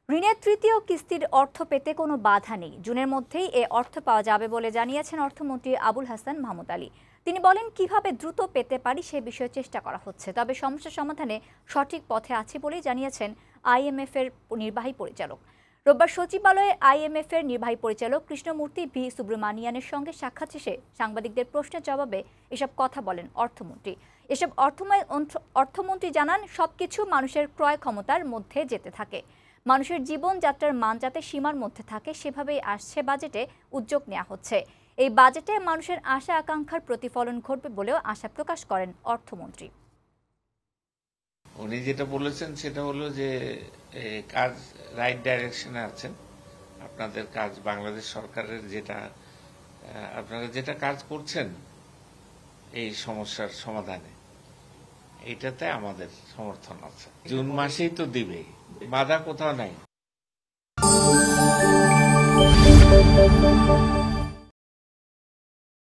ঋণের তৃতীয় কিস্তির অর্থ পেতে কোনো বাধা নেই। জুনের মধ্যেই এ অর্থ পাওয়া যাবে বলে জানিয়েছেন অর্থমন্ত্রী আবুল হাসান মাহমুদ আলী। তিনি বলেন, কিভাবে দ্রুত পেতে পারি সে বিষয়ে চেষ্টা করা হচ্ছে, তবে সমস্যা সমাধানে সঠিক পথে আছে বলেই জানিয়েছেন আইএমএফ এর নির্বাহী পরিচালক। রোববার সচিবালয়ে আইএমএফ এর নির্বাহী পরিচালক কৃষ্ণমূর্তি ভি সুব্রমানিয়ানের সঙ্গে সাক্ষাৎ শেষে সাংবাদিকদের প্রশ্নের জবাবে এসব কথা বলেন অর্থমন্ত্রী। অর্থমন্ত্রী জানান, সবকিছু মানুষের ক্রয় ক্ষমতার মধ্যে যেতে থাকে। মানুষের জীবনযাত্রার মান যাতে সীমার মধ্যে থাকে সেভাবেই আসছে বাজেটে উদ্যোগ নেওয়া হচ্ছে। এই বাজেটে মানুষের আশা আকাঙ্ক্ষার প্রতিফলন ঘটবে বলেও আশা প্রকাশ করেন অর্থমন্ত্রী। উনি যেটা বলেছেন সেটা হলো যে কাজ রাইট ডাইরেকশনে আছেন। আপনাদের কাজ, বাংলাদেশ সরকারের আপনারা যেটা কাজ করছেন এই সমস্যার সমাধানে, এইটাতে আমাদের সমর্থন আছে। জুন মাসেই তো দিবে, বাধা কোথাও নাই।